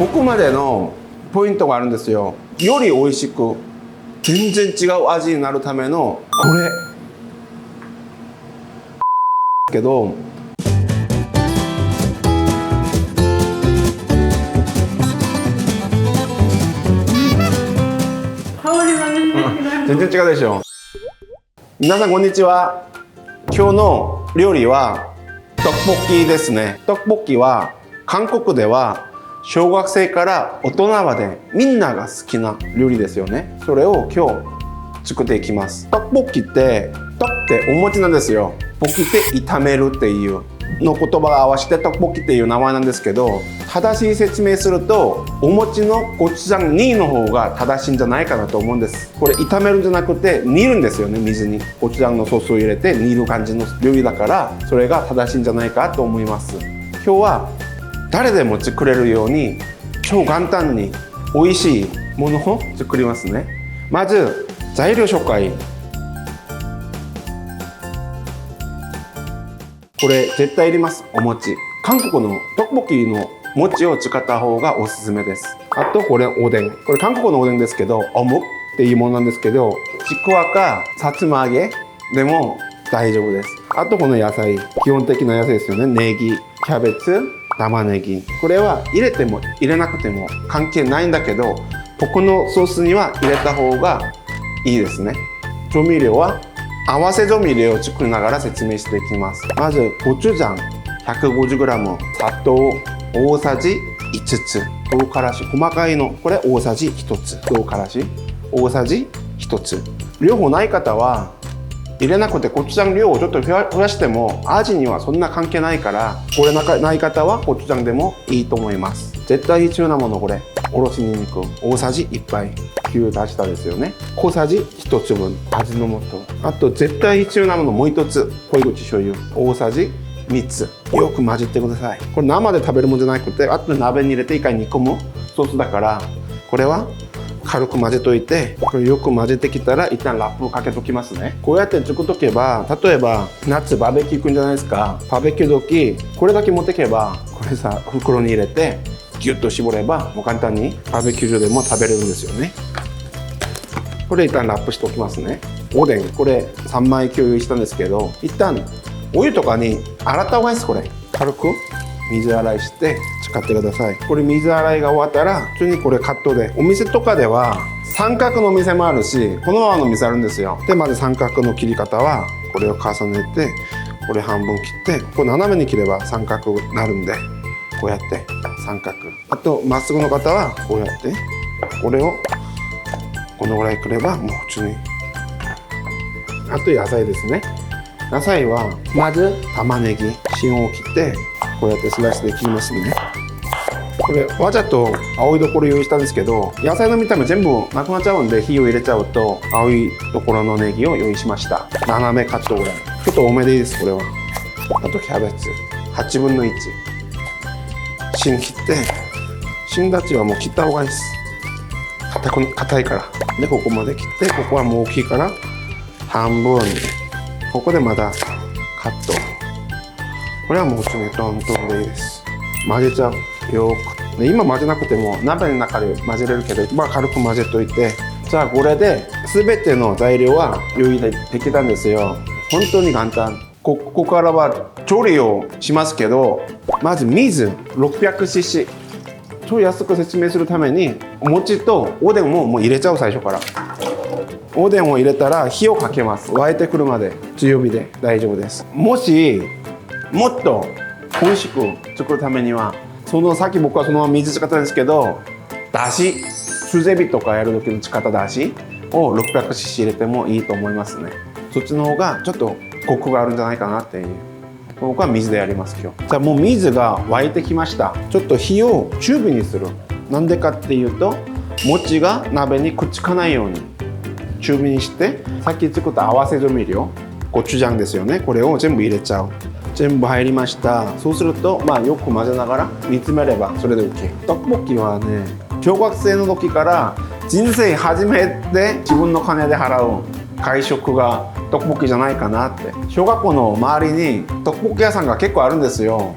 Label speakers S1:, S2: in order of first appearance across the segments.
S1: ここまでのポイントがあるんですよ。より美味しく全然違う味になるためのこれけど、
S2: 香りがね、
S1: 全然違うでしょ。皆さんこんにちは。今日の料理はトッポッキですね。トッポッキは韓国では小学生から大人までみんなが好きな料理ですよね。それを今日作っていきます。トッポッキってトってお餅なんですよ。ポッキって炒めるっていうの言葉を合わせてトッポッキっていう名前なんですけど、正しい説明するとお餅のコチュジャン2の方が正しいんじゃないかなと思うんです。これ炒めるんじゃなくて煮るんですよね。水にコチュジャンのソースを入れて煮る感じの料理だから、それが正しいんじゃないかと思います。今日は誰でも作れるように超簡単に美味しいものを作りますね。まず材料紹介。これ絶対いります。お餅。韓国のトッポッキの餅を使った方がおすすめです。あとこれおでん。これ韓国のおでんですけど、おむっていうものなんですけど、ちくわかさつま揚げでも大丈夫です。あとこの野菜、基本的な野菜ですよね。ネギ、キャベツ、玉ねぎ。これは入れても入れなくても関係ないんだけど、ここのソースには入れた方がいいですね。調味料は合わせ調味料を作りながら説明していきます。まずコチュジャン 150g、 砂糖大さじ5つ、唐辛子細かいのこれ大さじ1つ、唐辛子大さじ1つ。両方ない方は入れなくてコチュジャン量をちょっと増やしても味にはそんな関係ないから、これない方はコチュジャンでもいいと思います。絶対必要なもの、これおろしにんにく大さじ1杯、牛出したですよね。小さじ1つ分味の素。あと絶対必要なものもう一つ、濃い口醤油大さじ3つ。よく混ぜてください。これ生で食べるものじゃなくて、あと鍋に入れて一回煮込むソースだから、これは軽く混ぜといて、これよく混ぜてきたら一旦ラップをかけときますね。こうやって作っとけば、例えば夏バーベキュー行くんじゃないですか。バーベキュー時これだけ持ってけば、これさ袋に入れてギュッと絞ればもう簡単にバーベキュー場でも食べれるんですよね。これ一旦ラップしておきますね。おでんこれ3枚共有したんですけど、一旦お湯とかに洗った方がいいです。これ軽く水洗いして使ってください。これ水洗いが終わったら普通にこれカットで、お店とかでは三角のお店もあるしこのままのお店あるんですよ。でまず三角の切り方はこれを重ねて、これ半分切って、これ斜めに切れば三角になるんで、こうやって三角。あとまっすぐの方はこうやってこれをこのぐらいくればもう普通に。あと野菜ですね。野菜はまず玉ねぎ芯を切ってこうやってスライスで切りますね。これわざと青いところ用意したんですけど、野菜の見た目全部なくなっちゃうんで火を入れちゃうと青いところのネギを用意しました。斜めカットぐらい、ちょっと多めでいいです。これはあとキャベツ8分の1、芯切って、芯立ちはもう切った方がいいです。硬いから。でここまで切って、ここはもう大きいから半分、ここでまたカット。これはもう普通にトントンでいいです。混ぜちゃう。よくで今混ぜなくても鍋の中で混ぜれるけど、軽く混ぜといて。じゃあこれで全ての材料は用意できたんですよ。本当に簡単。ここからは調理をしますけど、まず水 600cc。 超安く説明するためにお餅とおでんをもう入れちゃう。最初からおでんを入れたら火をかけます。沸いてくるまで強火で大丈夫です。もしもっと美味しく作るためには、さっき僕はそのまま水使ったんですけど、だしスゼビとかやる時に使っただしを 600cc 入れてもいいと思いますね。そっちの方がちょっとコクがあるんじゃないかなっていう。僕は水でやります今日。じゃあもう水が沸いてきました。ちょっと火を中火にする。なんでかっていうと、餅が鍋にくっつかないように中火にして、さっき作った合わせ調味料コチュジャンですよね。これを全部入れちゃう。全部入りました。そうするとよく混ぜながら煮詰めればそれで OK。 トッポッキはね、小学生の時から人生初めて自分の金で払う会食がトッポッキじゃないかなって。小学校の周りにトッポッキ屋さんが結構あるんですよ。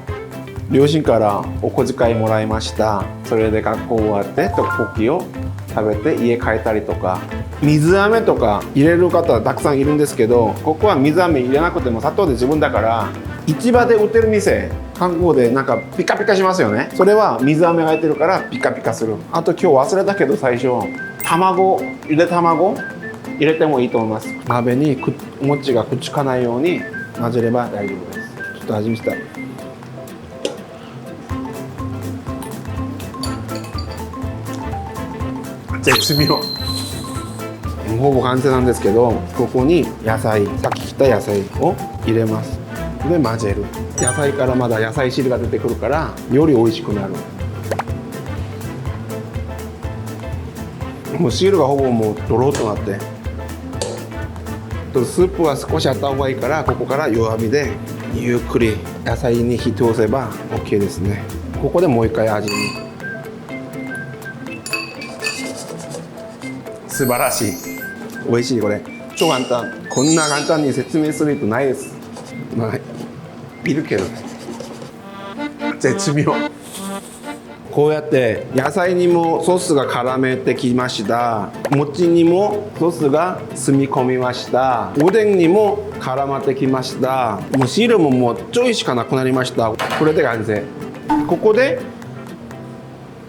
S1: 両親からお小遣いもらいました。それで学校終わってトッポッキを食べて家帰ったりとか、水飴とか入れる方はたくさんいるんですけど、ここは水飴入れなくても砂糖で自分だから、市場で売ってる店、韓国でなんかピカピカしますよね。それは水飴が入ってるからピカピカする。あと今日忘れたけど最初卵、ゆで卵入れてもいいと思います。鍋にお餅がくっつかないように混ぜれば大丈夫です。ちょっと味見したい。絶妙。ほぼ完成なんですけど、ここに野菜、さっき切った野菜を入れます。で混ぜる。野菜からまだ野菜汁が出てくるからより美味しくなる。もう汁がほぼもうドロッとなって、スープは少しあった方がいいから、ここから弱火でゆっくり野菜に火通せば OK ですね。ここでもう一回味見。素晴らしい。美味しい。これ超簡単。こんな簡単に説明する人ないです。まあいるけど絶妙。こうやって野菜にもソースが絡めてきました。餅にもソースが染み込みました。おでんにも絡まってきました。もう汁ももうちょいしかなくなりました。これで完成。ここで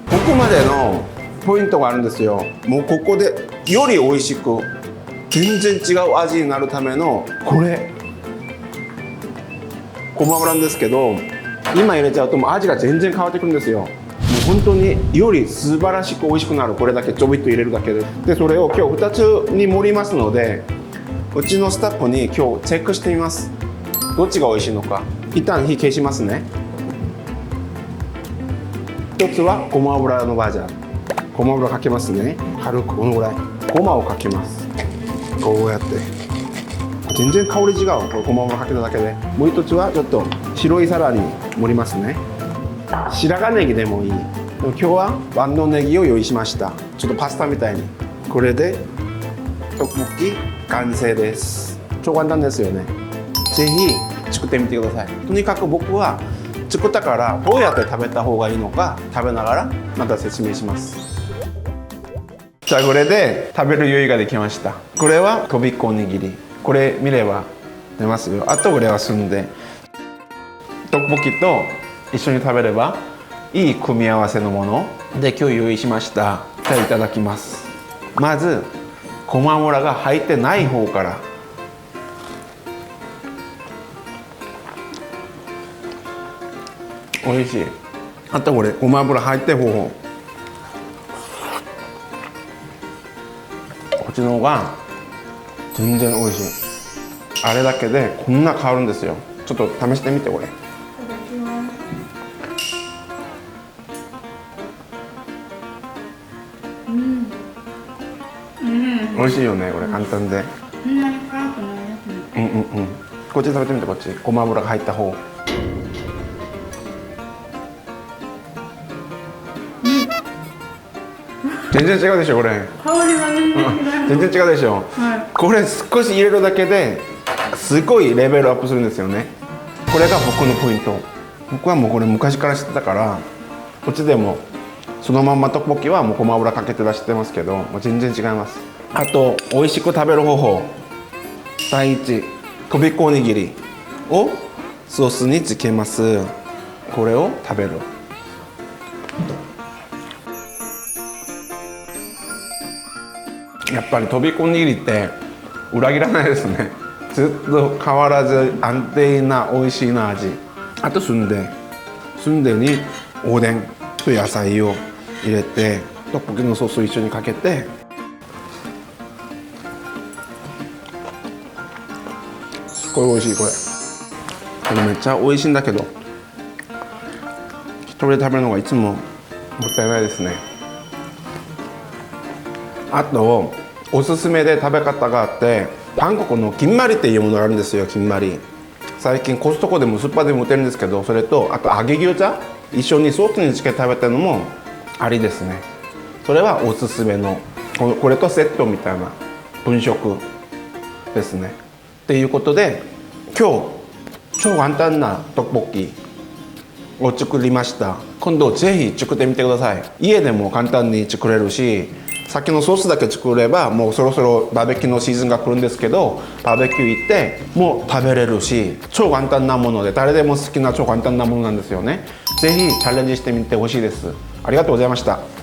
S1: ここまでのポイントがあるんですよ。もうここでより美味しく全然違う味になるためのこれごま油なんですけど、今入れちゃうともう味が全然変わってくるんですよ。もう本当により素晴らしく美味しくなる。これだけちょびっと入れるだけで。でそれを今日2つに盛りますので、うちのスタッフに今日チェックしてみます。どっちが美味しいのか。一旦火消しますね。一つはごま油のバージョン。ごま油かけますね。軽くこのぐらいごまをかけます。こうやって全然香り違う。これごま油かけただけで。もう一つはちょっと白い皿に盛りますね。白髪ネギでもいい。でも今日は万能ネギを用意しました。ちょっとパスタみたいに。これでトッポッキ完成です。超簡単ですよね。ぜひ作ってみてください。とにかく僕は作ったからどうやって食べた方がいいのか食べながらまた説明します。じゃあこれで食べる用意ができました。これはとびっこおにぎり。これ見れば出ますよ。あとこれは澄んでトッポッキと一緒に食べればいい組み合わせのもので今日用意しました。じゃあいただきます。まずごま油が入ってない方から。美味しい。あとこれごま油入ってる方、こっちの方が全然美味しい。あれだけでこんな変わるんですよ。ちょっと試してみてこれ。
S2: いただきます。
S1: 美味しいよね。これ簡単で。
S2: そんなに辛くないですね。
S1: こっち食べてみて。こっちごま油が入った方。全然違うでしょこれ。
S2: 香りが全然違い。
S1: 全然違うでしょ。
S2: はい。
S1: これ少し入れるだけですごいレベルアップするんですよね。これが僕のポイント。僕はもうこれ昔から知ってたから、こっちでもそのまんまトッポッキはもうごま油かけて出してますけど、もう全然違います。あと美味しく食べる方法。第一、とびっこおにぎりをソースにつけます。これを食べる。やっぱりとびっこおにぎりって裏切らないですね。ずっと変わらず安定な美味しいな味。あと澄んでにおでんと野菜を入れてトッポッキのソースを一緒にかけて、すごい美味しい。これめっちゃ美味しいんだけど一人で食べるのがいつももったいないですね。あとおすすめで食べ方があって、韓国の金まりっていうものがあるんですよ。金まり、最近コストコでもスーパーでも売ってるんですけど、それとあと揚げ餃子一緒にソースにつけて食べたのもありですね。それはおすすめのこれとセットみたいな分食ですね。っていうことで今日超簡単なトッポッキを作りました。今度ぜひ作ってみてください。家でも簡単に作れるし、さっきのソースだけ作ればもうそろそろバーベキューのシーズンが来るんですけど、バーベキュー行ってもう食べれるし、超簡単なもので誰でも好きな超簡単なものなんですよね。ぜひチャレンジしてみてほしいです。ありがとうございました。